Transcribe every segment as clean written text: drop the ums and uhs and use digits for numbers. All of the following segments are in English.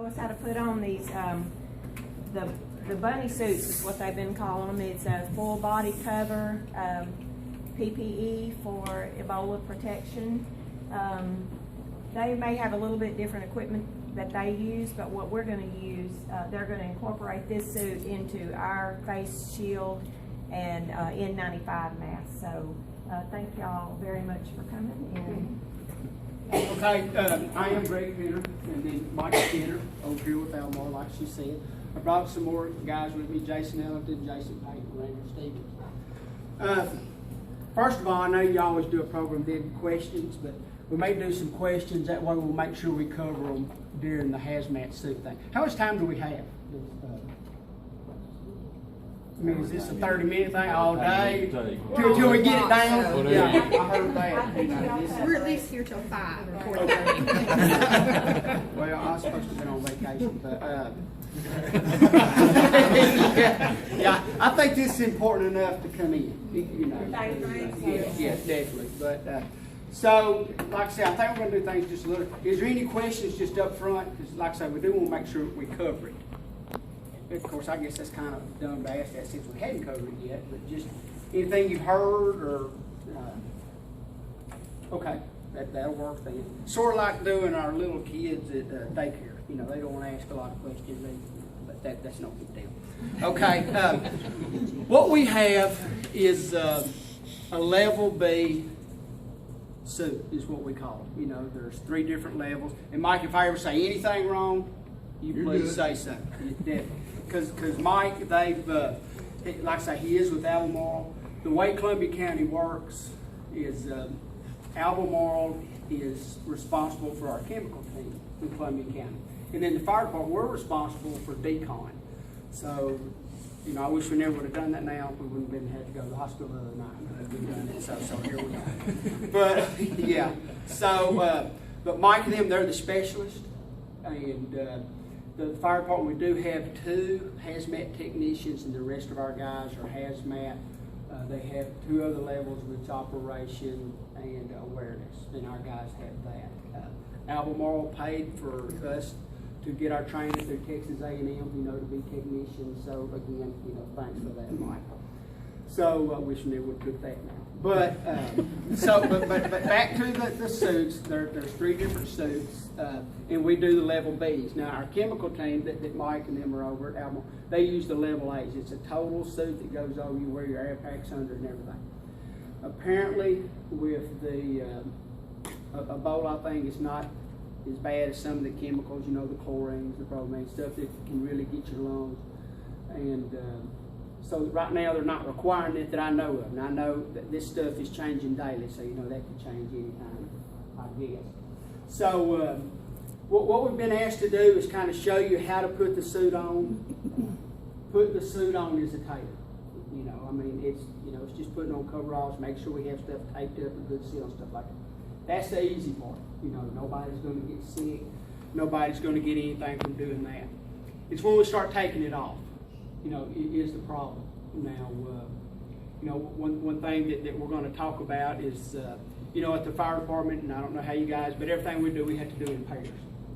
Show us how to put on these, the bunny suits is what they've been calling them. It's a full body cover, PPE for Ebola protection. They may have a little bit different equipment that they use, but what we're going to use, they're going to incorporate this suit into our face shield and N95 mask. So thank y'all very much for coming in. Okay, I am Greg Peter, and then Mike Peter over here with Almar, like she said. I brought some more guys with me, Jason Ellington, Jason Payton, Ranger Stevens. First of all, I know you always do a program then questions, but we may do some questions. That way we'll make sure we cover them during the hazmat suit thing. How much time do we have? I mean, is this a 30-minute thing all day? Till we get it down? Yeah, I heard that. We're at least here till 5 or 4:30. Well, I was supposed to have been on vacation, but yeah, I think this is important enough to come in. You know, yeah, definitely. But so, like I said, I think we're going to do things just a little. Is there any questions just up front? Because, like I said, we do want to make sure we cover it. Of course, I guess that's kind of dumb to ask that since we hadn't covered it yet, but just anything you've heard or, okay, that'll work then. Sort of like doing our little kids at daycare. You know, they don't want to ask a lot of questions, but that's no big deal. Okay, what we have is a level B suit is what we call it. You know, there's 3 different levels. And Mike, if I ever say anything wrong, you please say so. Because Mike, they've, like I say, he is with Albemarle. The way Columbia County works is Albemarle is responsible for our chemical team in Columbia County. And then the fire department, we're responsible for decon. So, you know, I wish we never would have done that now. We wouldn't have had to go to the hospital the other night. We've done it, so here we go. But, yeah. So, but Mike and them, they're the specialists. And the fire department, we do have 2 hazmat technicians, and the rest of our guys are hazmat. They have 2 other levels, which operation and awareness, and our guys have that. Albemarle paid for us to get our training through Texas A&M, you know, to be technicians. So again, you know, thanks for that, Mike. So I wish we would took that now. But but back to the suits. There's 3 different suits, and we do the level Bs. Now our chemical team that Mike and them are over at Albemarle, they use the level A's. It's a total suit that goes over. You wear your air packs under and everything. Apparently, with the Ebola thing, it's not as bad as some of the chemicals. You know, the chlorines, the bromine, stuff that can really get your lungs. And so right now they're not requiring it that I know of. And I know that this stuff is changing daily, so you know that could change anytime, I guess. So what we've been asked to do is kind of show you how to put the suit on. Put the suit on is a tailor. You know, I mean, it's just putting on coveralls, make sure we have stuff taped up and good seal and stuff like that. That's the easy part. You know, nobody's going to get sick. Nobody's going to get anything from doing that. It's when we start taking it off, you know, it is the problem. Now, you know, one thing that we're going to talk about is, you know, at the fire department, and I don't know how you guys, but everything we do, we have to do in pairs.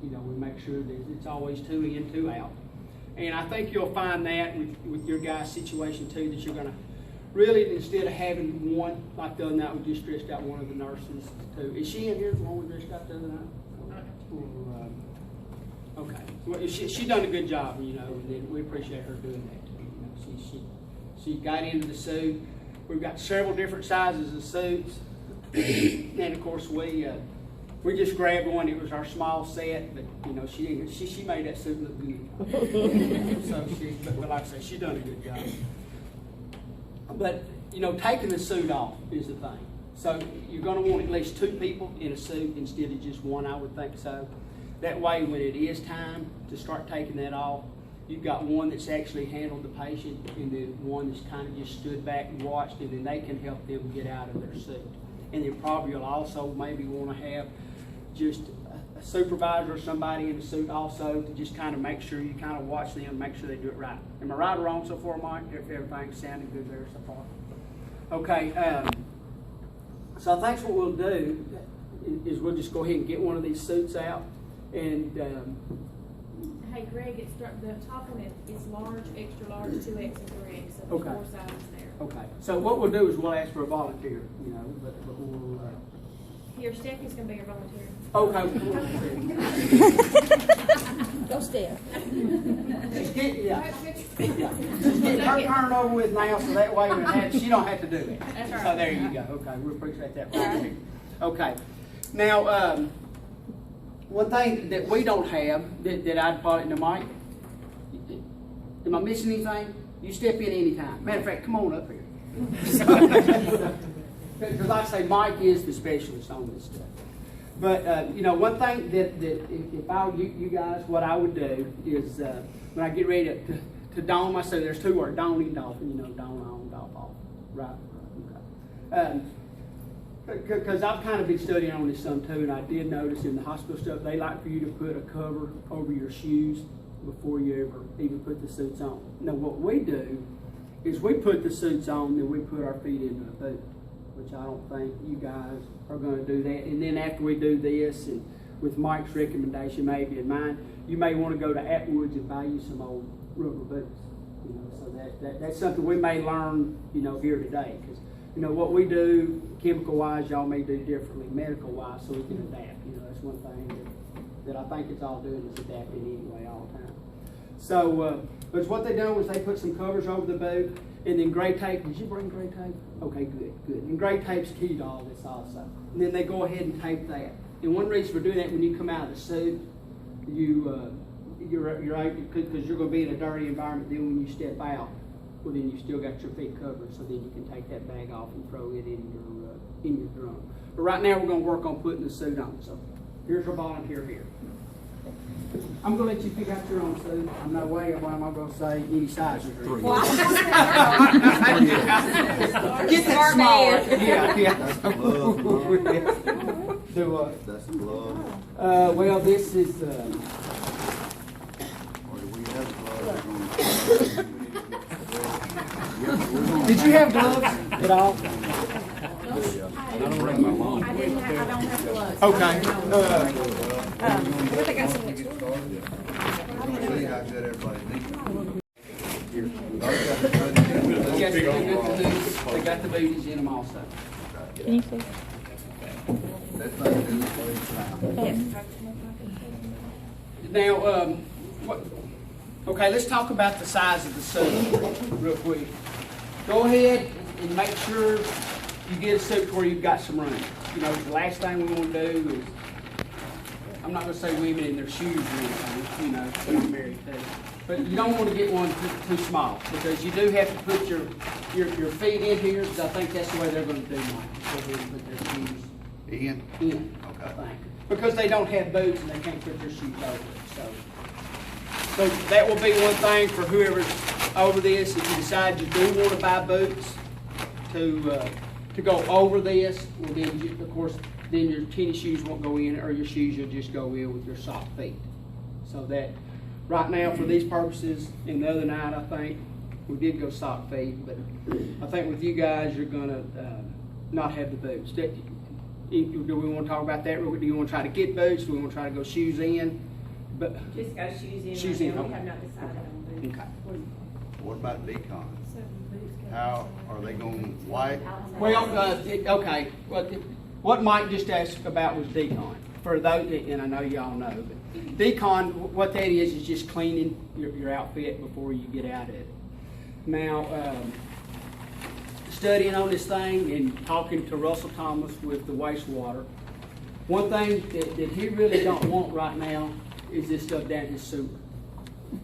You know, we make sure that it's always 2 in, 2 out. And I think you'll find that with your guys' situation too, that you're going to really, instead of having one, like the other night, we just dressed out one of the nurses too. Is she in here, the one we dressed out the other night? Okay. Well, she done a good job, you know, and we appreciate her doing that too. You know, she got into the suit. We've got several different sizes of suits. And of course we just grabbed one. It was our small set, but you know, she made that suit look good. So but like I say, she done a good job. But, you know, taking the suit off is the thing. So you're going to want at least 2 people in a suit instead of just one, I would think so. That way, when it is time to start taking that off, you've got one that's actually handled the patient and then one that's kind of just stood back and watched, and then they can help them get out of their suit. And then probably you'll also maybe want to have just a supervisor or somebody in the suit also to just kind of make sure you kind of watch them, make sure they do it right. Am I right or wrong so far, Mike? Everything's sounding good there so far? Okay, so I think what we'll do is we'll just go ahead and get one of these suits out and Hey Greg, it's, the top one is large, extra large, 2X and 3X, so there's Okay. 4 sizes there. Okay, so what we'll do is we'll ask for a volunteer, you know, but we'll, Here, Stephanie's gonna be your volunteer. okay. Go Steph. Just get, yeah. Just get her turned over with now, so that way she don't have to do it. That's right. So there you go, okay, we appreciate that. Okay, now, one thing that we don't have, that I'd probably, now Mike, am I missing anything? You step in anytime. Matter of fact, come on up here. Because like I say, Mike is the specialist on this stuff. But, you know, one thing that if I were you guys, what I would do is, when I get ready to don my suit, there's 2 words, donning, dolphin, you know, don on, doff off. Right, okay. Because I've kind of been studying on this some too, and I did notice in the hospital stuff, they like for you to put a cover over your shoes before you ever even put the suits on. Now, what we do is we put the suits on, then we put our feet into a boot, which I don't think you guys are going to do that. And then after we do this, and with Mike's recommendation maybe and mine, you may want to go to Atwoods and buy you some old rubber boots. You know, so that's something we may learn, you know, here today. Because, you know, what we do chemical-wise, y'all may do differently medical-wise, so we can adapt. You know, that's one thing that I think it's all doing is adapting anyway all the time. So, but what they done was they put some covers over the boot, and then gray tape. Did you bring gray tape? Okay, good. And gray tape's key to all this also. And then they go ahead and tape that. And one reason for doing that, when you come out of the suit, you're out because you're going to be in a dirty environment. Then when you step out, well, then you still got your feet covered, so then you can take that bag off and throw it in your drum. But right now, we're going to work on putting the suit on. So here's our volunteer here. I'm going to let you pick out your own suit. I'm not way what am I going to say any sizes. Get that smaller. Yeah. That's the glove, bro. Do what? That's the glove. Well, this is. Or do we have gloves? Did you have gloves at all? I don't have gloves. Okay. But they got some extra. See how good everybody's needs. Yes, they got the booties in them also. Can you see? That's not good. Now, okay, let's talk about the size of the suit real quick. Go ahead and make sure you get a suit where you've got some room. You know, the last thing we want to do is, I'm not going to say women in their shoes or anything, you know, that I'm married to. But you don't want to get one too small, because you do have to put your feet in here, because I think that's the way they're going to do mine. Go ahead and put their shoes Ian? in, I think. Because they don't have boots and they can't put their shoes over it, so that will be one thing for whoever's over this. If you decide you do want to buy boots to go over this, well then, of course, then your tennis shoes won't go in, or your shoes will just go in with your soft feet. So that, right now, for these purposes, and the other night, I think, we did go sock feet, but I think with you guys, you're gonna not have the boots. Do we want to talk about that? Do you want to try to get boots? Do we want to try to go shoes in? But Just go shoes in. Shoes right in, now. okay. We have not decided on boots. Okay. What about decon? How are they going white? Well, okay. What Mike just asked about was decon. For those, and I know y'all know, but decon, what that is just cleaning your outfit before you get out of it. Now, studying on this thing and talking to Russell Thomas with the wastewater, one thing that he really don't want right now is this stuff down his sewer.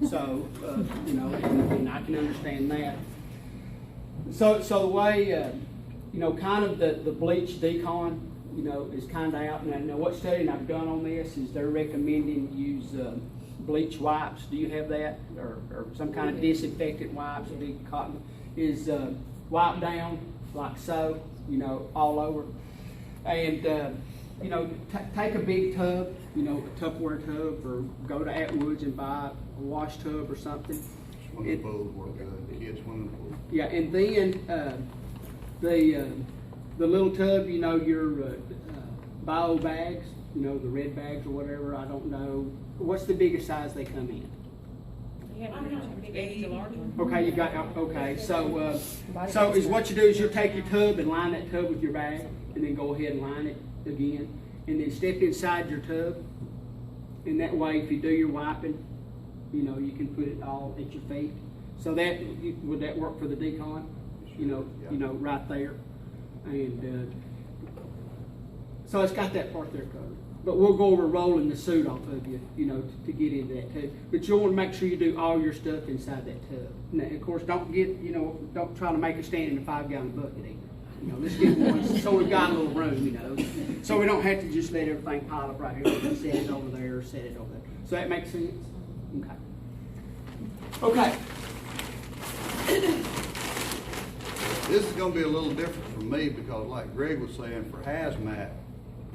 So, you know, and I can understand that. So the way, you know, kind of the bleach decon, you know, is kind of out. Now what studying I've done on this is they're recommending use bleach wipes. Do you have that? Or some kind of disinfectant wipes, a big cotton, is wipe down like so, you know, all over. And, you know, take a big tub, you know, a Tupperware tub, or go to Atwoods and buy a wash tub or something. Swimming pools work good, the kids' swimming pool. Yeah, and then the little tub, you know, your bio bags, you know, the red bags or whatever. I don't know what's the biggest size they come in? You have a big extra large one. Okay, you got, okay, so is what you do is you'll take your tub and line that tub with your bag, and then go ahead and line it again, and then step inside your tub, and that way, if you do your wiping, you know, you can put it all at your feet. So that, would that work for the decon? You know, right there, and, so it's got that part there covered. But we'll go over rolling the suit off of you, you know, to get into that too. But you'll want to make sure you do all your stuff inside that tub. Now, of course, don't try to make it stand in a 5-gallon bucket either. You know, let's get one so we've got a little room, you know. So we don't have to just let everything pile up right here. We can set it over there or set it over there. So that makes sense? Okay. Okay. This is gonna be a little different for me because like Greg was saying, for hazmat,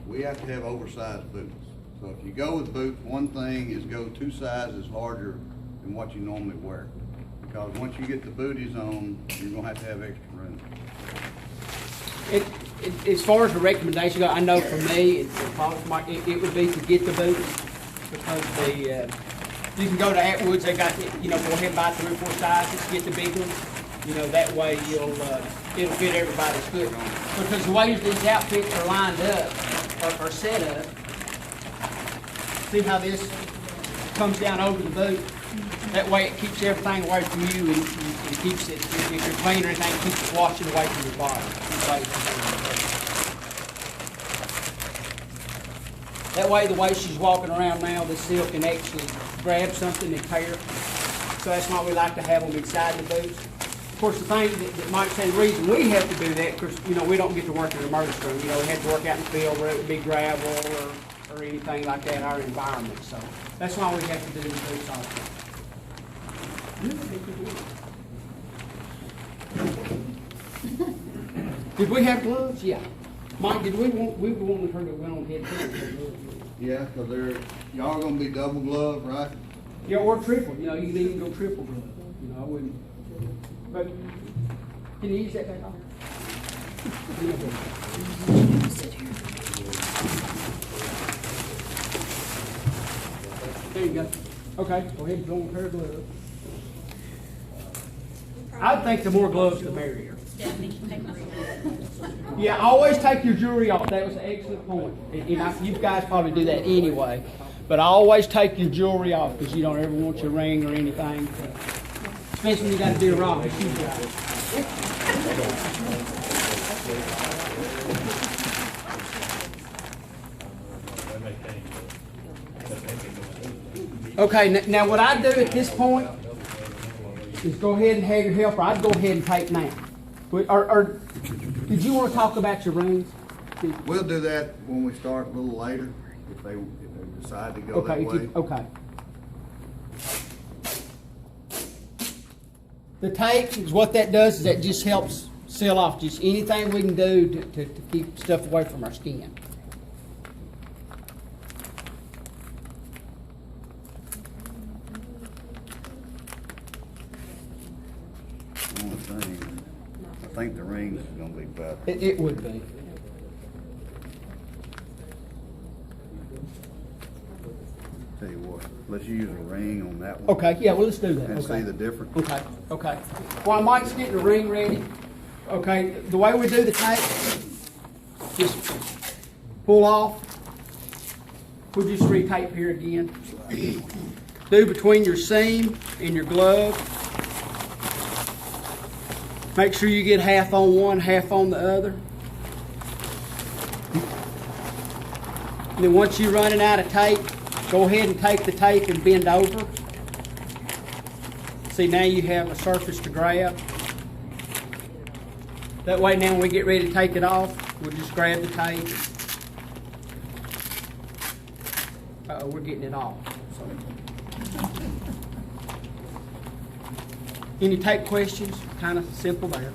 we have to have oversized boots. So if you go with boots, one thing is go 2 sizes larger than what you normally wear. Because once you get the booties on, you're gonna have to have extra room. As far as the recommendation goes, I know for me, it would be to get the boots because you can go to Atwoods, they got, you know, go ahead and buy 3 or 4 sizes, get the big ones. You know, that way it'll fit everybody's foot. Because the way these outfits are lined up, or set up, see how this comes down over the boot? That way it keeps everything away from you and keeps it, if you're clean or anything, it keeps it washing away from your body. That way, the way she's walking around now, the seal can actually grab something and tear. So that's why we like to have them inside the boots. Of course, the thing that Mike said, the reason we have to do that, because, you know, we don't get to work in an emergency room. You know, we have to work out in the field where it would be gravel or anything like that in our environment. So that's why we have to do the boots also. Did we have gloves? Yeah. Mike, did we wanted her to go on ahead and take gloves? Yeah, because y'all gonna be double gloved, right? Yeah, or triple. You know, you can even go triple glove. You know, I wouldn't. But can you use that back off? There you go. Okay, go ahead and throw on a pair of gloves. I think the more gloves, the merrier. Yeah, always take your jewelry off. That was an excellent point. And you guys probably do that anyway. But always take your jewelry off because you don't ever want your ring or anything. Especially when you got to do a rock and shoe job. Okay, now what I do at this point is go ahead and have your helper. I'd go ahead and tape now. Or did you want to talk about your rings? We'll do that when we start a little later, if they decide to go that way. Okay. The tape is what that does is that just helps seal off just anything we can do to keep stuff away from our skin. Only thing, I think the rings is gonna be better. It would be. Tell you what, let's use a ring on that one. Okay, yeah, well, let's do that. And Okay. see the difference. Okay, okay. While Mike's getting the ring ready, okay, the way we do the tape, just pull off. We'll just re-tape here again. Do between your seam and your glove. Make sure you get half on one, half on the other. And then once you're running out of tape, go ahead and take the tape and bend over. See, now you have a surface to grab. That way now when we get ready to take it off, we'll just grab the tape. We're getting it off. So. Any tape questions? Kind of simple there.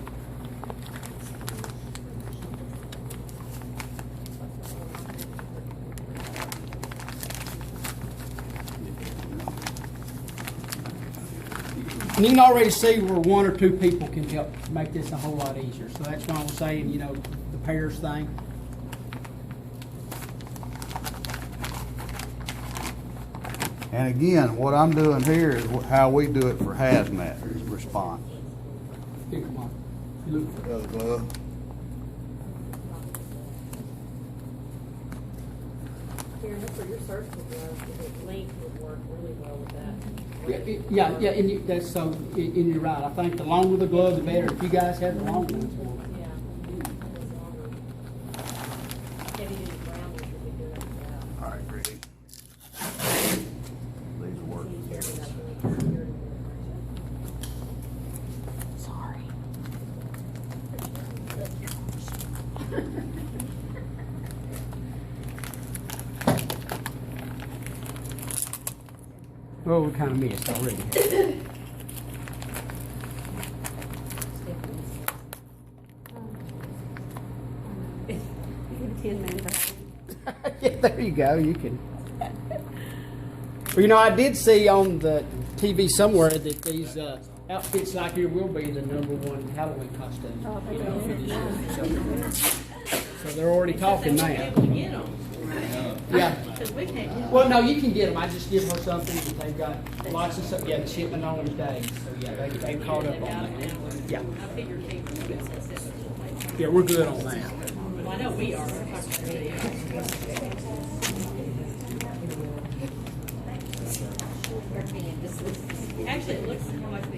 And you can already see where 1 or 2 people can help make this a whole lot easier. So that's why I'm saying, you know, the pairs thing. And again, what I'm doing here is how we do it for hazmat response. Here, come on. You look. The other glove. Karen, look for your surgical gloves, the link would work really well with that. Yeah, and that's so, and you're right. I think the longer the glove, the better. If you guys have the long ones. Yeah. Heavy duty brown ones would be good after that. All right, Greg. These will work. Can you carry that link? Sorry. Well, we kind of missed already. Yeah, there you go. You can. Well, you know, I did see on the TV somewhere that these outfits like here will be the #1 Halloween costume. You know, for this year. So they're already talking now. Yeah. Well, no, you can get them. I just give her something. And they've got lots of stuff. Yeah, the shipment on them days. So yeah, they caught up on that. Yeah. Yeah, we're good on that. Well, I know we are. Actually, it looks more like the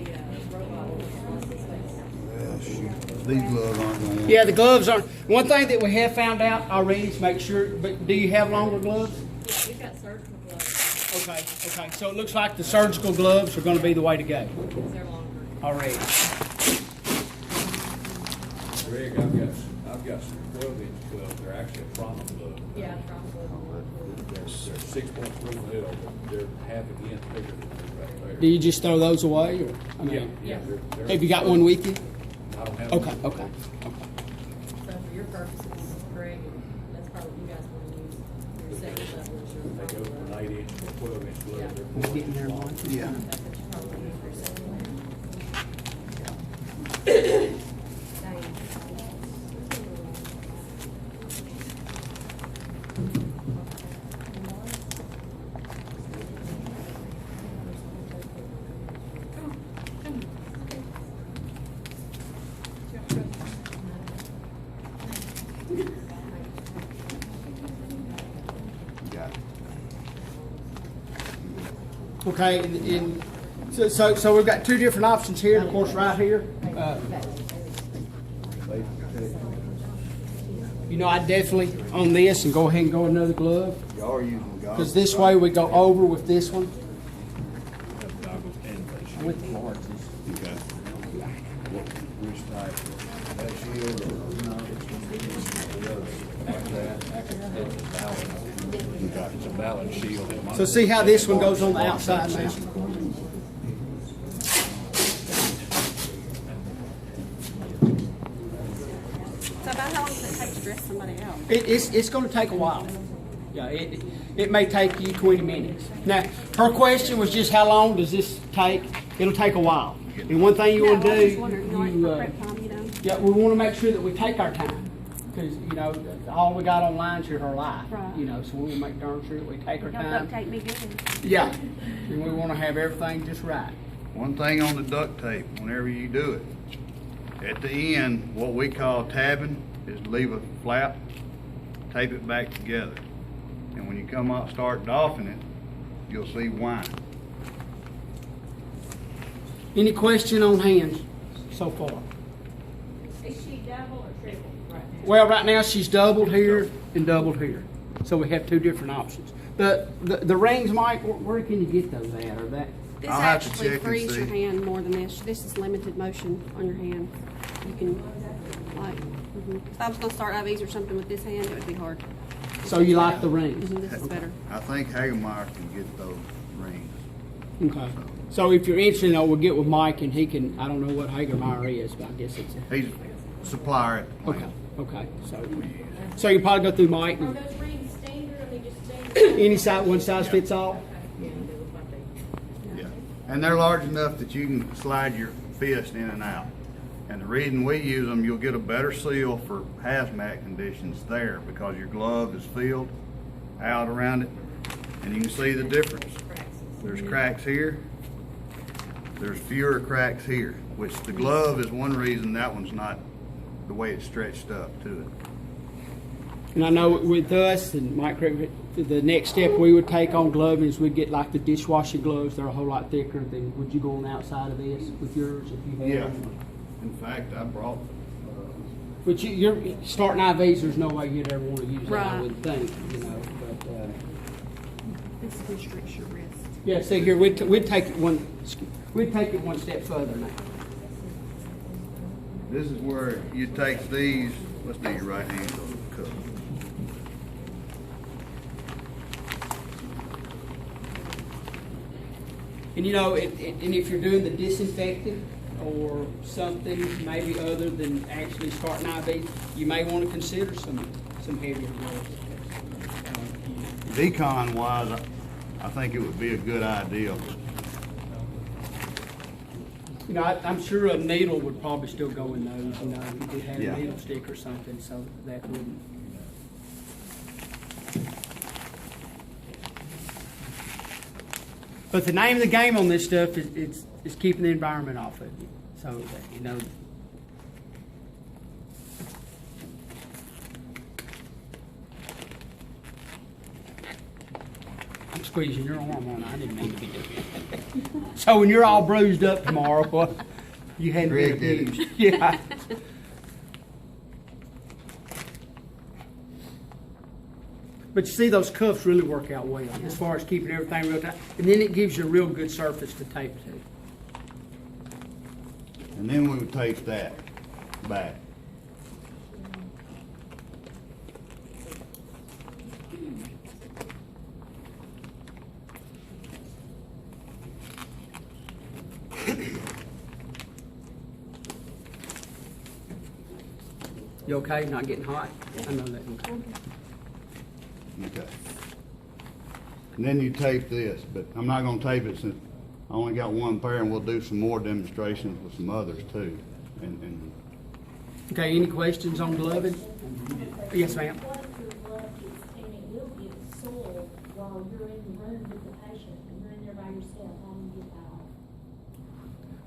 robot. Well, shoot. These gloves aren't going to work. Yeah, the gloves aren't. One thing that we have found out already is make sure. But do you have longer gloves? Yeah, we've got surgical gloves, Okay. So it looks like the surgical gloves are going to be the way to go because they're longer. already. Greg, I've got some 12-inch gloves. They're actually a trauma glove. Yeah, probably. They're 6.3 mil, but they're half an inch bigger than these right there. Do you just throw those away, or I mean, They're- have you got one with you? I don't have. Okay. So for your purposes, Greg, that's probably what you guys want to use. Your second level is your They go trauma from glove. an 8-inch to a 12-inch glove. Yeah. They're We're getting there, Mike. Yeah. That's what you probably use for your second level. Got it. Okay, so we've got two different options here. Of course, right here. You know, I definitely on this and go ahead and go another glove Y'all are using goggles. because this way we go over with this one. have goggles and face shield. With the large. Okay. Which type? That shield or the other? Like that? It's a balance. It's a balance shield. It might- So see how this one goes on the outside now? So about how long does it take to dress somebody out? It's going to take a while. Yeah, it may take you 20 minutes. Now, her question was just how long does this take? It'll take a while. And one thing you want to I was just do, wondering, like, you, for prep time, you know? yeah, we want to make sure that we take our time. Because, you know, all we got online is her life. Right. You know, so we want to make darn sure that we take our Y'all time. duct tape me good. Yeah. And we want to have everything just right. One thing on the duct tape, whenever you do it, at the end, what we call tabbing is leave a flap, tape it back together. And when you come out, start doffing it, you'll see why. Any question on hands so far? Is she double or triple right now? Well, right now she's doubled here and doubled here. So we have two different options. The rings, Mike, where can you get those at? Or that? This I'll have to actually check and frees your see. hand more than this. This is limited motion on your hand. You can, like, if I was gonna start IVs or something with this hand, it would be hard. So you like the rings? This is better. I think Hagemeyer can get those rings. Okay. So if you're interested, though, we'll get with Mike and he can, I don't know what Hagermeyer is, but I guess it's He's a supplier at the plant. okay. So you can probably go through Mike Are and those rings standard, I mean, just standard? any size, one size fits all? Yeah. And they're large enough that you can slide your fist in and out. And the reason we use them, you'll get a better seal for hazmat conditions there because your glove is filled out around it and you can see the difference. There's cracks here. There's fewer cracks here, which the glove is one reason that one's not the way it's stretched up to it. And I know with us, and Mike, correct me, the next step we would take on gloving is we'd get like the dishwashing gloves. They're a whole lot thicker than, would you go on the outside of this with yours if you had Yeah. them? In fact, I brought, But you're starting IVs, there's no way you'd ever want to use that, I Right. wouldn't think, you know, but, This constricts your wrist. yeah, see here, we'd take it one step further now. this is where you take these, let's do your right hand cup. And you know, and if you're doing the disinfectant or something maybe other than actually starting IV, you may want to consider some heavier gloves. Decon wise, I think it would be a good idea. You know, I'm sure a needle would probably still go in those, you know, if you did have Yeah. a needle stick or something, so that wouldn't. But the name of the game on this stuff is keeping the environment off of you. So, that, you know. I'm squeezing your arm on. I didn't mean to be doing that. So when you're all bruised up tomorrow, well, you hadn't been Greg did it. abused. Yeah. But you see, those cuffs really work out well as far as keeping everything real tight. And then it gives you a real good surface to tape to. And then we would tape that back. You okay? Not getting hot? I know that. Okay. Okay. And then you tape this, but I'm not gonna tape it since I only got one pair, and we'll do some more demonstrations with some others too. And Okay, any questions on gloving? Yes, ma'am. What if your glove gets, and it will get soiled while you're in the room with the patient, and you're in there by yourself, how do you get that off?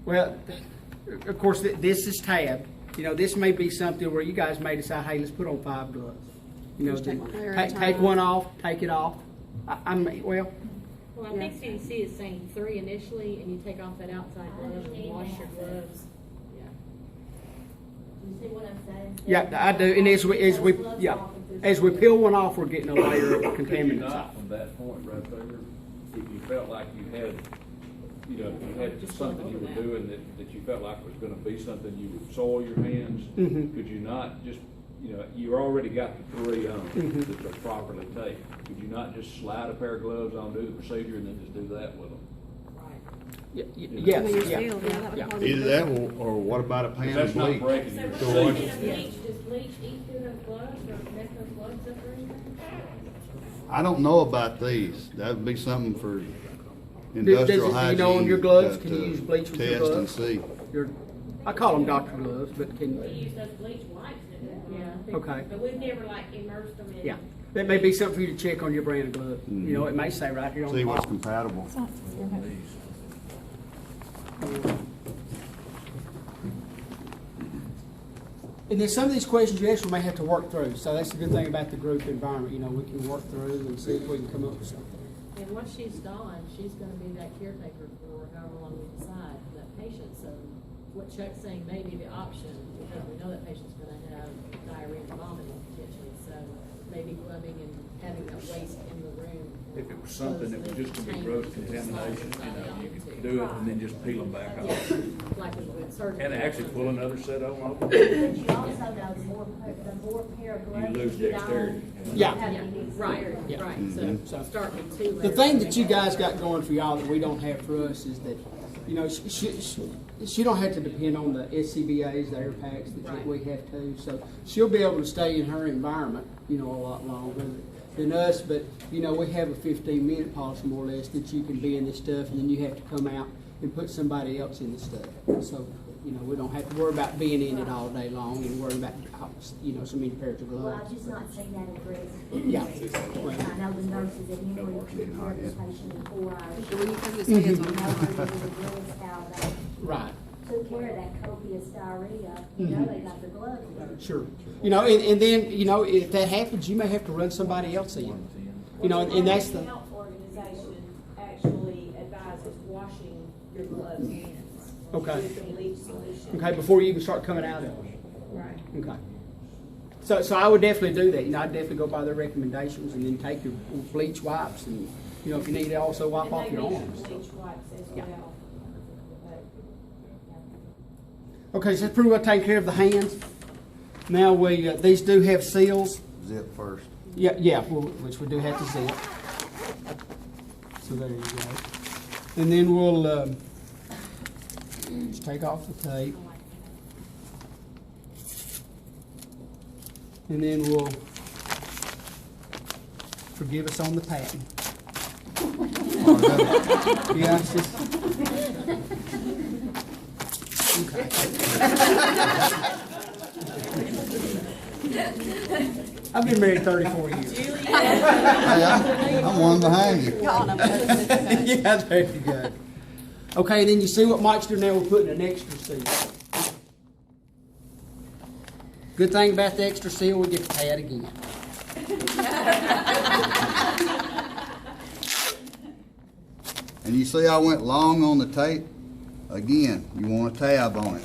Well, of course, this is tabbed. You know, this may be something where you guys may decide, hey, let's put on 5 gloves. You know, Just take one layer at a take time. one off, take it off. Well, Well, I think CDC is saying 3 initially, and you take off that outside glove and wash your gloves. Yeah. Do you see what I'm saying? yeah, I do. And as we peel one off, we're getting a layer of Could you contaminants not, off. from that point right there, if you felt like you had, you know, if you had something you were doing that you felt like was gonna be something you would soil your hands, Mhm. could you not just, you know, you already got the 3 on Mhm. that are properly taped. Could you not just slide a pair of gloves on, do the procedure, and then just do that with them? Yeah, I mean, yeah, you're yeah. still- that would yeah. probably either be- that or what about a 'Cause pan of that's not bleach? breaking So your we're procedure. thinking of bleach, does bleach eat through those gloves or mess those gloves up or anything? I don't know about these. That would be something for Does industrial it- do hygiene. you know on your gloves, to- can you to use bleach with your Test and gloves? see. I call them doctor gloves, but We can, use those bleach wipes, didn't we? Yeah. I think- Okay. But we've never like immersed them in. yeah. That may be something for you to check on your brand of glove. You know, it may say right here on the See what's bottom. compatible. And then some of these questions you ask, we may have to work through. So that's the good thing about the group environment. You know, we can work through and see if we can come up with something. And once she's gone, she's gonna be that caretaker for however long we decide for that patient. So what Chuck's saying may be the option, because we know that patient's gonna have diarrhea and vomiting potentially. So maybe gloving and having that waste in the room. If it was something that was just gonna be gross contamination, you know, you could do it and then just peel them back Yeah, off. like we would surgery. And actually pull another set of them off. But you also know the more pair of gloves You lose get on, dexterity. Yeah. have Yeah, to be right, clear. right. Mhm. So start with 2 layers. The thing that you guys got going for y'all that we don't have for us is that, you know, she don't have to depend on the SCBA's, the air packs that Right. we have to. So she'll be able to stay in her environment, you know, a lot longer than us. But, you know, we have a 15-minute policy more or less that you can be in this stuff and then you have to come out and put somebody else in the stuff. So, you know, we don't have to worry about being in it all day long and worry about, you know, so many pairs of Well, gloves. I've just not seen that address. Yeah. I know the nurses at Emory can care of the patient in 4 hours. So when you put his hands I on know it. there was a dress out that Right. took care of that copious diarrhea, you know, they got their gloves on. Sure. You know, and then, you know, if that happens, you may have to run somebody else in. You know, and that's the, World Health Organization actually advises washing your gloved hands. Okay. With the bleach solution. okay, before you even start coming out of it. Right. Okay. So I would definitely do that. You know, I'd definitely go by their recommendations and then take your bleach wipes and, you know, if you need to also wipe off your And arms. they bleach wipes as Yeah. well. But Okay, so that's pretty well taken care of the hands. Now we, these do have seals. Zip first. Yeah, which we do have to zip. So there you go. And then we'll just take off the tape. And then we'll forgive us on the patent. Yeah, it's just. Okay. I've been married 34 years. Hey, I'm one behind you. Yeah, there you go. Okay, then you see what Mike's doing now, we're putting an extra seal. Good thing about the extra seal, we get to pay it again. And you see I went long on the tape? Again, you want a tab on it.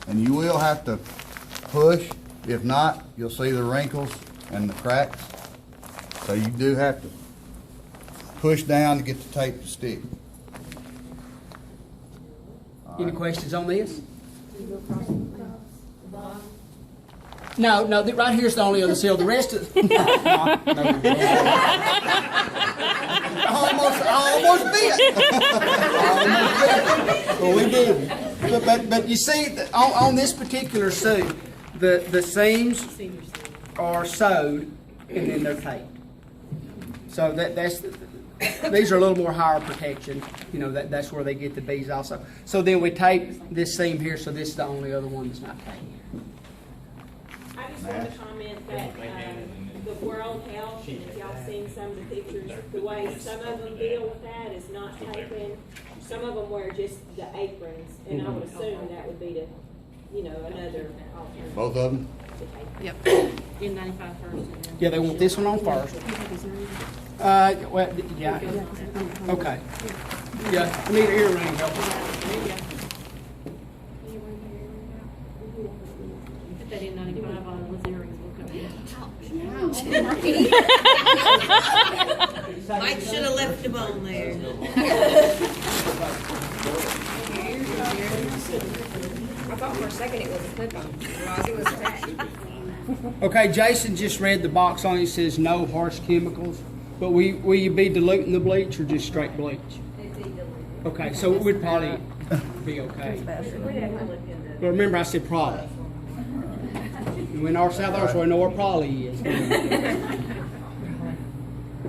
And you will have to push. If not, you'll see the wrinkles and the cracks. So you do have to push down to get the tape to stick. Any questions on this? No, right here's the only other seal. The rest of I almost bit. Well, we did. But you see, on this particular suit, the seams are sewed and then they're taped. So that's these are a little more higher protection. You know, that's where they get the bees also. So then we tape this seam here, so this is the only other one that's not taped. I just want to comment that the World Health, and if y'all seen some of the pictures, the way some of them deal with that is not taping. Some of them wear just the aprons, and I would assume that would be the, you know, another alternative. Both of them? to tape. Yep. N95 first. And then Yeah, they want this one on first. Well, yeah. Okay. Yeah, I need an earring help. Put that N95 on with earrings. Mike should have left them on there. I thought for a second it was a clip-on, realized it was attached. Okay, Jason just read the box on it. It says no harsh chemicals. But will you be diluting the bleach or just straight bleach? Okay, so it would probably be okay. But remember, I said probably. And when our South Arkansas, we know where probably is.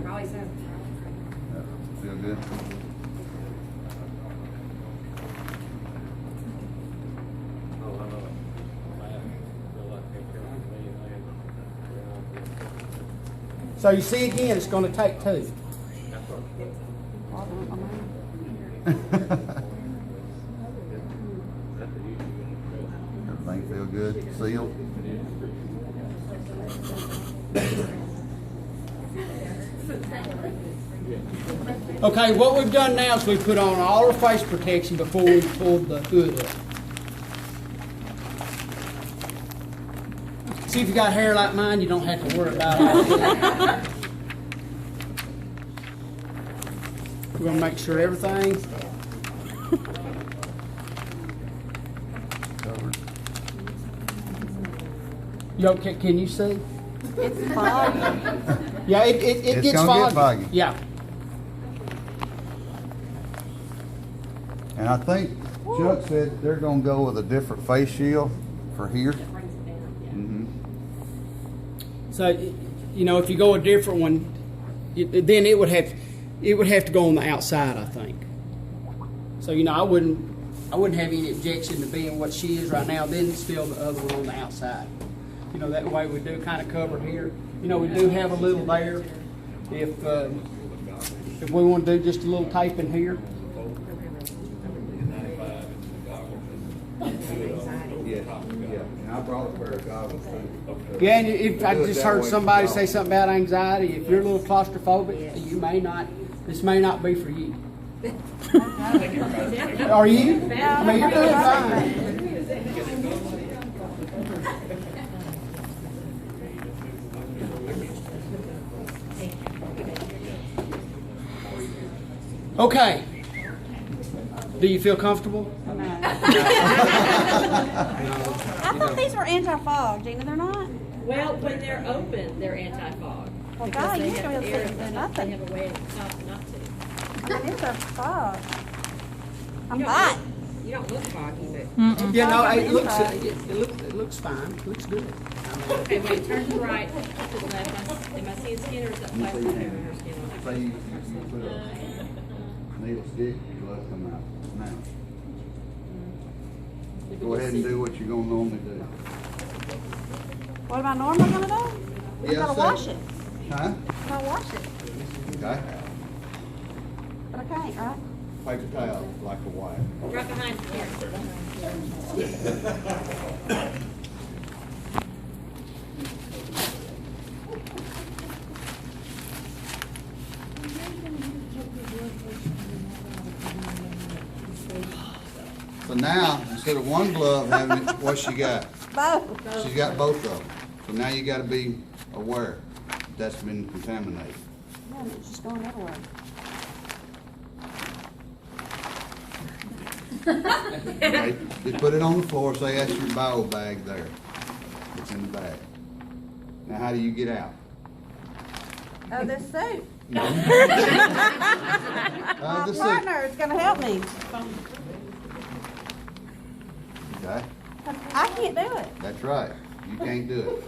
Probably so. Feel good? So you see again, it's going to take two. Everything feel good? Sealed? Okay, what we've done now is we've put on all our face protection before we pulled the hood up. See, if you got hair like mine, you don't have to worry about it. We're going to make sure everything. Covered. Yo, can you see? It's foggy. Yeah, it It's gets gonna foggy. get foggy. Yeah. And I think Chuck said they're gonna go with a different face shield for here. Mhm. So, you know, if you go a different one, then it would have, it would have to go on the outside, I think. So, you know, I wouldn't have any objection to being what she is right now, then still the other one on the outside. You know, that way we do kind of cover here. You know, we do have a little there. If we want to do just a little tape in here. Yeah, and I brought a pair of goggles too. Yeah, and if I just heard somebody say something about anxiety, if you're a little claustrophobic, you may not, this may not be for you. Are you? I mean, you're doing fine. Okay. Do you feel comfortable? I thought these were anti-fog, Gina, they're not? Well, when they're open, they're anti-fog. Well, Because God, they you have should be air, able to do nothing. they have a way at the top not to. I mean, it's a fog. I'm hot. You don't look foggy, but. Yeah, no, it looks fine. It looks good. Okay, wait, turn to the right, to the left. Am I seeing skin or is that plastic over her skin on? Say you put a needle stick, you let it come out. Now, go ahead and do what you're gonna normally do. What am I normally gonna do? You Yeah, gotta so- wash it. Huh? I gotta wash it, Okay? but I can't, right? Paper towel, like a wipe. Right behind Karen. So now, instead of one glove having it, what she got? Both. She's got both of them. So now you gotta be aware that's been contaminated. Yeah, and it's just going everywhere. Okay? Just put it on the floor, say that's your bio bag there. It's in the bag. Now how do you get out? Oh, this suit. The My suit. partner is gonna help me. Okay? I can't do it. That's right. You can't do it.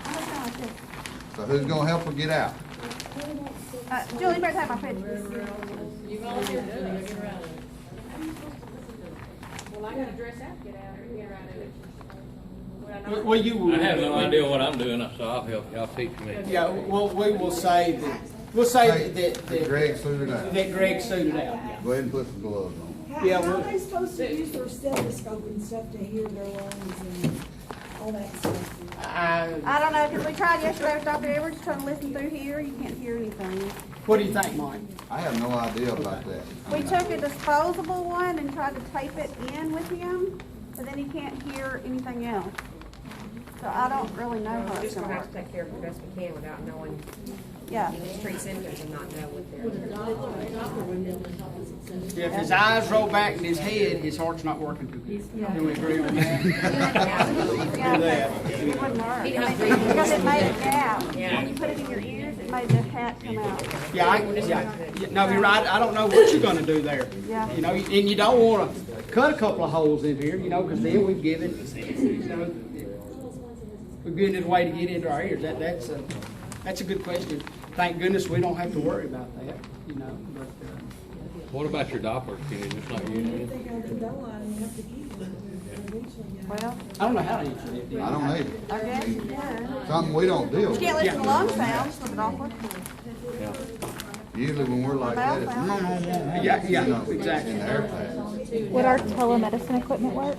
I'm just gonna do it. So who's gonna help her get out? Julie, you better take my picture. You volunteered to do it, get her out of it. Well, I gotta dress out to get out of it. Well, I know- Well, you will. I have no idea what I'm doing, so I'll help y'all teach me. Yeah, well, we will say that, we'll say that Greg suited out. that Greg suited out. Go ahead and put some gloves on. Yeah, How well- are they supposed to use their stethoscope and stuff to hear their lungs and all that stuff? I don't know, because we tried yesterday with Dr. Edwards, trying to listen through here, you can't hear anything. What do you think, Mike? I have no idea about that. We took a disposable one and tried to tape it in with him, but then he can't hear anything else. So I don't really know how We're it's just gonna gonna work. have to take care of it the best we can without knowing, Yeah. you just treat symptoms and not know what they're. With a doctor would be able to help us accept. If his eyes roll back in his head, his heart's not working too good. Can we agree with that? Yeah, it wouldn't work. I mean, because it made a gap. When you put it in your ears, it made the hat come out. Yeah, no, you're right. I don't know what you're gonna do there. Yeah. You know, and you don't wanna cut a couple of holes in here, you know, because then we've given, you know, we're giving it a way to get into our ears. That's a good question. Thank goodness we don't have to worry about that, you know, but, What about your Doppler? Can you just not use I it? think I can go on and have to keep them eventually. Well, I don't know how to answer it. I don't either. I guess you can. Something we don't deal You with. can't listen to lung sounds with it awkward. Usually when we're like that, it's Yeah, you know, exactly. in the air pass. Would our telemedicine equipment work?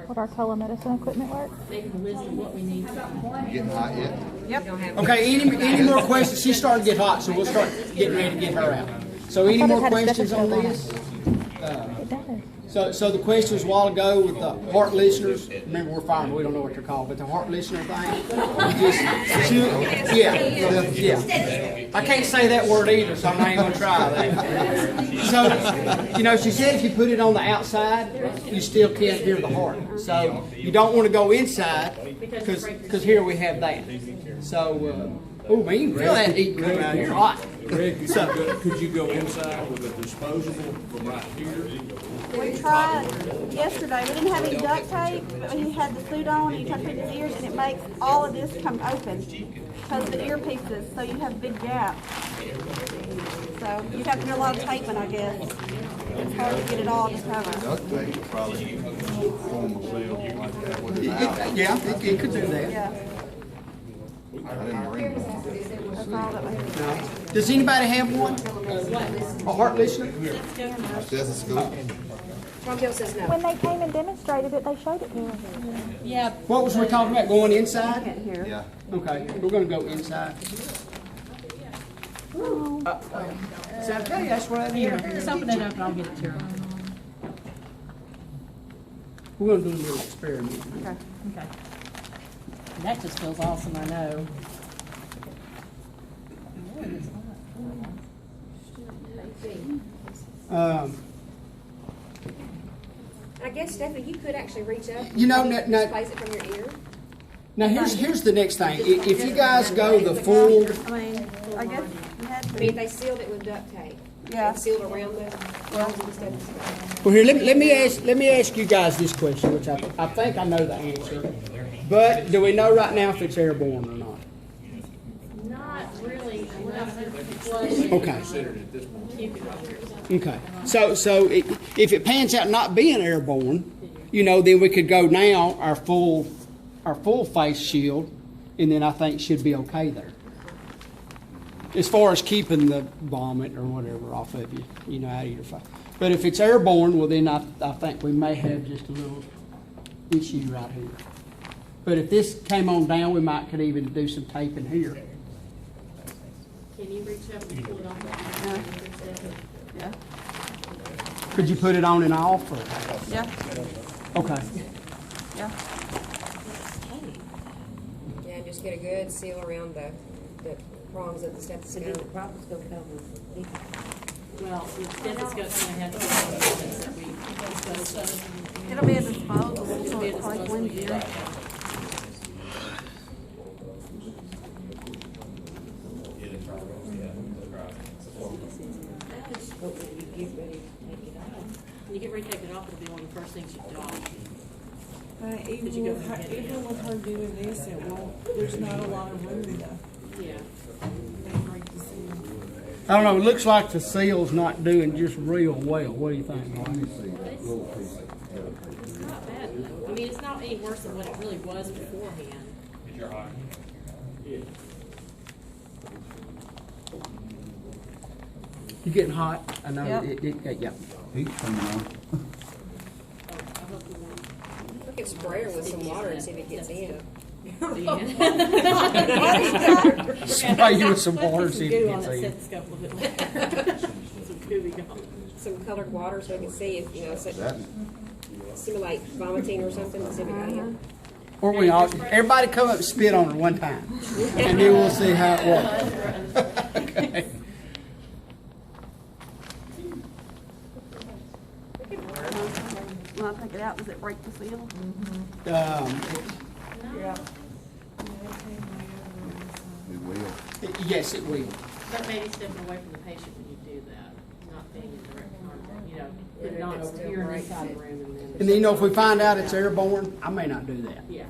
Would our telemedicine equipment work? Make a list of what we need. You getting hot yet? Okay, any more questions? She's starting to get hot, so we'll start getting ready to get her out. So any I thought it more had a questions on stethoscope on this? It does. So the questions a while ago with the heart listeners, remember we're firemen, we don't know what they're called, but the heart listener thing, yeah. I can't say that word either, so I'm not even gonna try that. So, you know, she said if you put it on the outside, you still can't hear the heart. So you don't wanna go inside, cause here we have that. So, oh man, you can feel that heat coming out here, hot. Greg, could you go inside with a disposable from right here? We tried yesterday, we didn't have any duct tape, but he had the suit on, and he tried to put his ears, and it makes all of this come open. because the earpieces, so you have big gaps. So you'd have to do a lot of taping, I guess. It's hard to get it all to cover. Duct tape probably form a seal like that with it out. Yeah, it could do that. Yeah, I didn't bring one. that's all that we No. Does anybody have one? A heart listener? Stethoscope. Rockdale says no. When they came and demonstrated it, they showed it to us. Yeah. What was we talking about, going inside? can't hear. Yeah. Okay, we're gonna go inside. Oh. See, I tell you, that's what I Here, need. just open it up and I'll get it to her. We're gonna do a little experiment. Okay. Okay. That just feels awesome, I know. I guess, Stephanie, you could actually reach up. You know, and no- just place it from your ear. Now, here's the next thing. If you guys go the full, I mean, I guess you had I mean, if to. they sealed it with duct tape. Yeah. And sealed around the rounds of the stethoscope. well, here, let me ask you guys this question, which I think I know the answer. But do we know right now if it's airborne or not? Not really, we're not flushing. Okay. Keep it over. Okay, so if it pans out not being airborne, you know, then we could go now our full face shield, and then I think should be okay there. As far as keeping the vomit or whatever off of you, you know, out of your face. But if it's airborne, well then I think we may have just a little issue right here. But if this came on down, we could even do some taping here. Can you reach up and pull it off? Yeah. Could you put it on and off? Or? Yeah. Okay. Yeah. Yeah, and just get a good seal around the prongs of the stethoscope. Well, the stethoscope's gonna have to be on that we discussed. It'll be a disposable, so It'll be a it's like disposable, Wednesday. yeah. When you get ready to take it off, it'll be one of the first things you do. Even with her doing this, it won't, there's not a lot of room to Yeah. break the seal. I don't know, it looks like the seal's not doing just real well. What do you think, Mark? It's not bad though. I mean, it's not any worse than what it really was beforehand. You getting hot? I know, Yep. yeah. Heat's coming on. I hope you won't. We could spray her with some water and see if it gets in. Spray you with some water, see if it gets in. Stethoscope a little bit later. Some gooey gone. Some colored water so we can see if, you know, so That, simulate vomiting or something and see if it got in. Or we all, everybody come up and spit on her one time, and then we'll see how it works. Okay. When I take it out, does it break the seal? it will. Yes, it will. But maybe stepping away from the patient when you do that, not being in direct contact, you know, put it on over here in this side of the room and then. And then, you know, if we find out it's airborne, I may not do that. Yeah.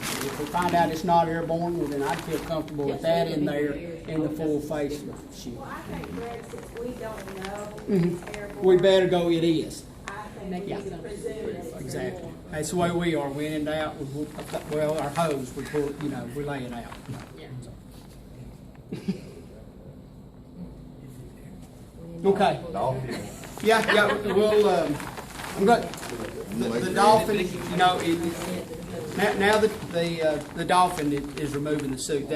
If we find out it's not airborne, well, then I'd feel comfortable with that in there in the full face shield. Well, I think, Greg, since we don't know Mhm. if it's airborne. We better go, it is. I think we Yeah. can presume it's Exactly. That's the way we are. We in and out, well, our hose, we pull, you know, we lay it out. Yeah. Okay. Yeah, we'll, I'm going, the dolphin, you know, now that the dolphin is removing the suit,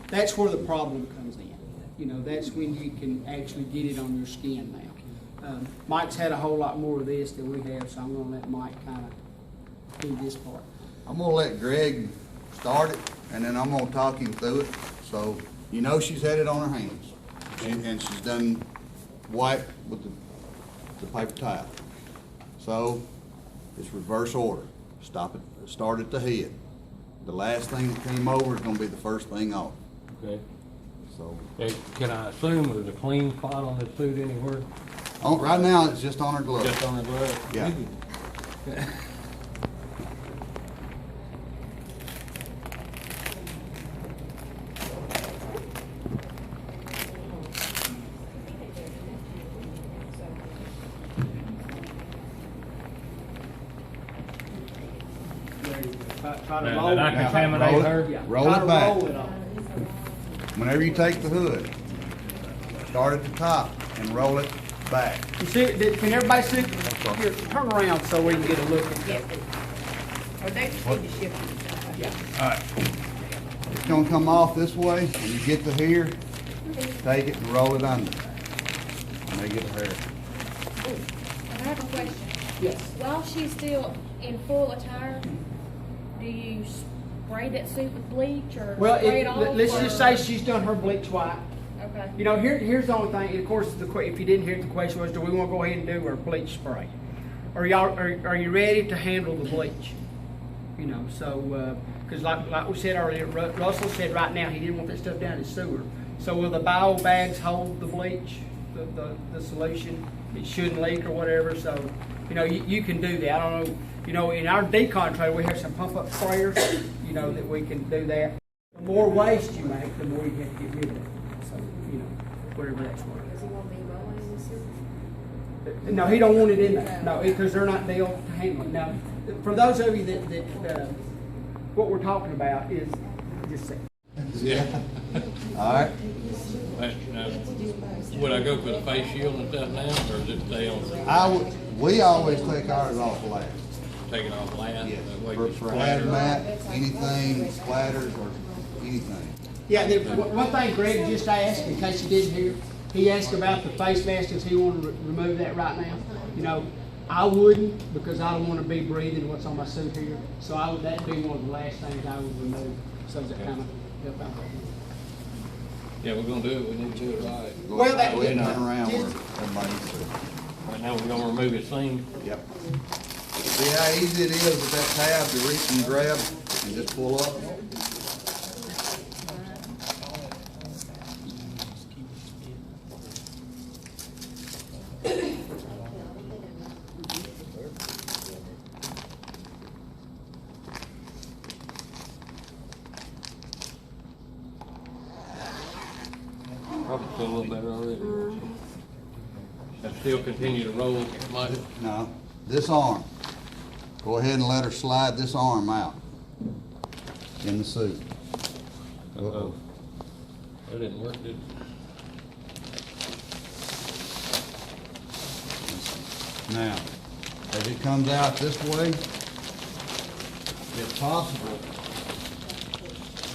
that's where the problem comes in. You know, that's when you can actually get it on your skin now. Mike's had a whole lot more of this than we have, so I'm gonna let Mike kind of do this part. I'm gonna let Greg start it, and then I'm gonna talk him through it. So, you know she's had it on her hands, and she's done wipe with the paper towel. So, it's reverse order. Stop it, start at the head. The last thing that came over is gonna be the first thing off. Okay. So, Hey, can I assume there's a clean spot on this suit anywhere? right now, it's just on her glove. Just on the glove? Yeah. try to That roll it. I contaminate her? Yeah, Roll try it to back. roll it off. Whenever you take the hood, start at the top and roll it back. You see, can everybody see? Here, turn around so we can get a look at it. Or they just need to shift it. Yeah. Alright. It's gonna come off this way, and you get to here, take it and roll it under. And they get her. I have a question. Yes. While she's still in full attire, do you spray that suit with bleach or Well, spray it off? let's just say or- she's done her bleach white. Okay. You know, here's the only thing, of course, if you didn't hear the question was, do we want to go ahead and do our bleach spray? Are you ready to handle the bleach? You know, so, because like we said earlier, Russell said right now he didn't want that stuff down his sewer. So will the bio bags hold the bleach, the solution? It shouldn't leak or whatever, so, you know, you can do that. I don't know, you know, in our decon trailer, we have some pump up sprayers, you know, that we can do that. The more waste you make, the more you have to get rid of it. So, you know, whatever that's worth. Does he want me rolling in the sewer? No, he don't want it in there. No, because they're not built to handle it. Now, for those of you that what we're talking about is just a second. Yeah. Alright, Would I go for the face shield and stuff now, or is it stay on, we always take ours off last. take it off last? Yes, That way for you splatter. hazmat, anything, splatters or anything. Yeah, one thing Greg just asked, in case you didn't hear, he asked about the face mask, does he want to remove that right now? You know, I wouldn't, because I don't want to be breathing what's on my suit here, so that'd be one of the last things I would remove, so that kind of help out. Yeah, we're gonna do it, we need to do it right. Well, that- Go ahead and turn around where everybody needs to. Right now, we're gonna remove his seam. Yep. See how easy it is with that tab to reach and grab and just pull up? Probably feel a little better already. And still continue to roll, Mike? No, this arm. Go ahead and let her slide this arm out in the suit. Uh-oh. That didn't work, did it? Now, as it comes out this way, if possible,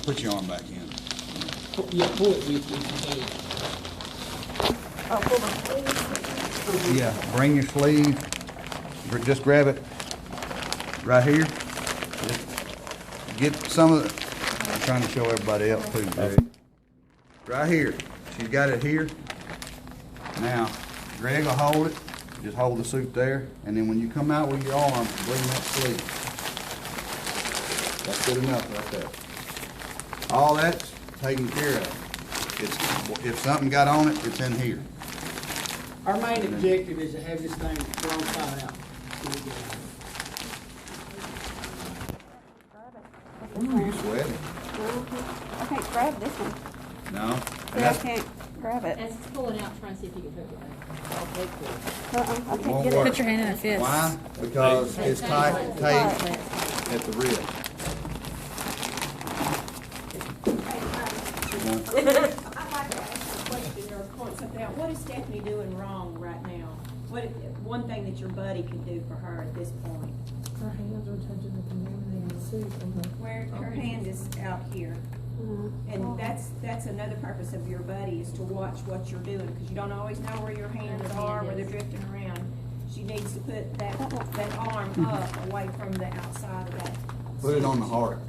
put your arm back in. Yeah, pull it with you. Yeah, bring your sleeve, just grab it right here. Get some of the, I'm trying to show everybody else too, Greg. Right here, she's got it here. Now, Greg will hold it, just hold the suit there, and then when you come out with your arm, bring that sleeve. That's good enough right there. All that's taken care of. If something got on it, it's in here. Our main objective is to have this thing wrong side out. Ooh, you sweating? I can't grab this one. No? And See, I that's- can't grab it. As it's pulling out, try and see if you can hook it back. I Won't can't get it. work. Put your hand in a fist. Why? Because it's tight, taped at the wrist. I'd like to ask a question or point something out. What is Stephanie doing wrong right now? One thing that your buddy could do for her at this point? Her hands are touching the contaminated suit on the. Where her hand is out here. And that's another purpose of your buddy, is to watch what you're doing, because you don't always know where your hands are, where they're drifting around. She needs to put that arm up away from the outside of that. Put it on the heart.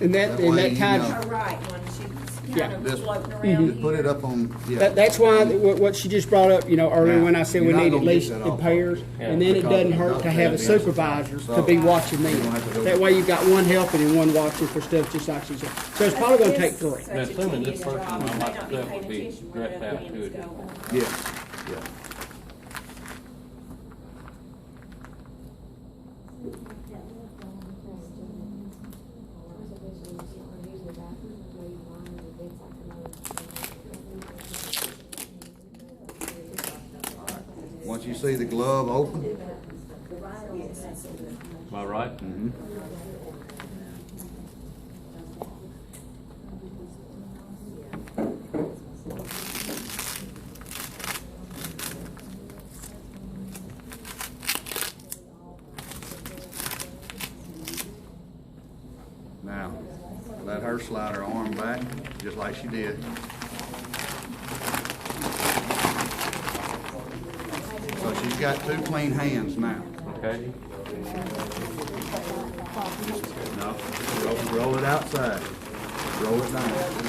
And That way, you kind know. Her right one, she's Yeah. kind of This- floating around Just put it here. up on, yeah. That's why what she just brought up, you know, earlier Now, when I said we you're not need at gonna get least that in off. pairs, and then it Because doesn't it's hurt not to have a fair. supervisor to So- be watching me. You don't have to do That it. way you've got one helping and one watching for stuff just like she said. So it's probably gonna take three. Such a Now, assuming this tedious person, job, my you may not be myself, paying would be attention where dressed the out hand to is it. going. Yeah, yeah. Once you see the glove open, Am I right? her slide her arm back, just like she did. So she's got 2 clean hands now. Okay. No, roll it outside. Roll it down.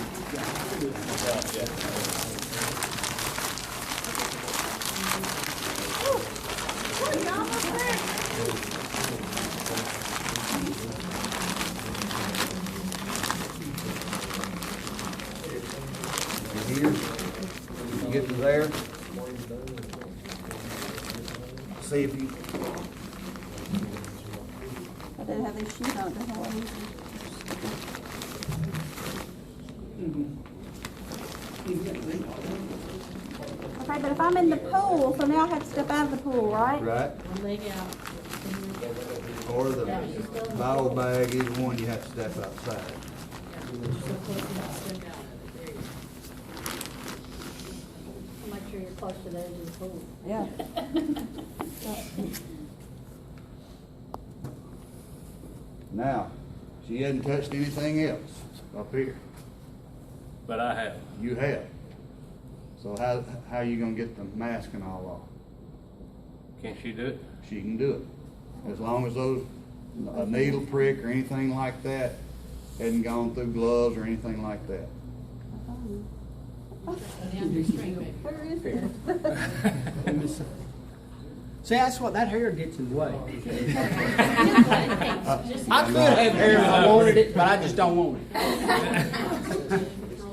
Here, you get to there. See if you, I didn't have these shoes on, it doesn't look easy. Okay, but if I'm in the pool, so now I have to step out of the pool, right? right? One leg out. Or the bottle bag, either one, you have to step outside. You're so close enough to step out of it. There you go. Make sure you're close to the edge of the pool. Yeah. Now, she hadn't touched anything else up here. But I have. You have. So how you gonna get the mask and all off? Can she do it? She can do it. As long as a needle prick or anything like that hadn't gone through gloves or anything like that. Down your string, baby. Where is it? See, that's what, that hair gets in the way. Just- I could have hair if I wanted it, but I just don't want it. Girls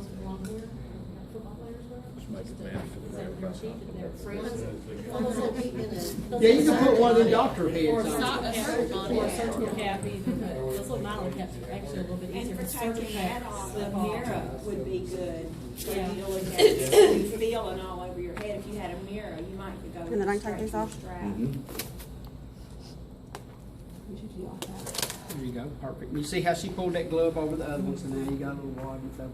with long hair, football players wear. Just make it man. Is that their cheap and their friends? Yeah, you can put one of the doctor Or heads a on. sock cap, or a surgical cap even, but those little nylon caps are actually a little bit easier. And but for surgical taking that caps off, slip the off. mirror would be good, for Yeah. you to look at, it, you feeling all over your head. If you had a mirror, you might could go And then I can straight take these to your off? strap. There you go, perfect. You see how she pulled that glove over the other one, so now you got a little wad and stuff.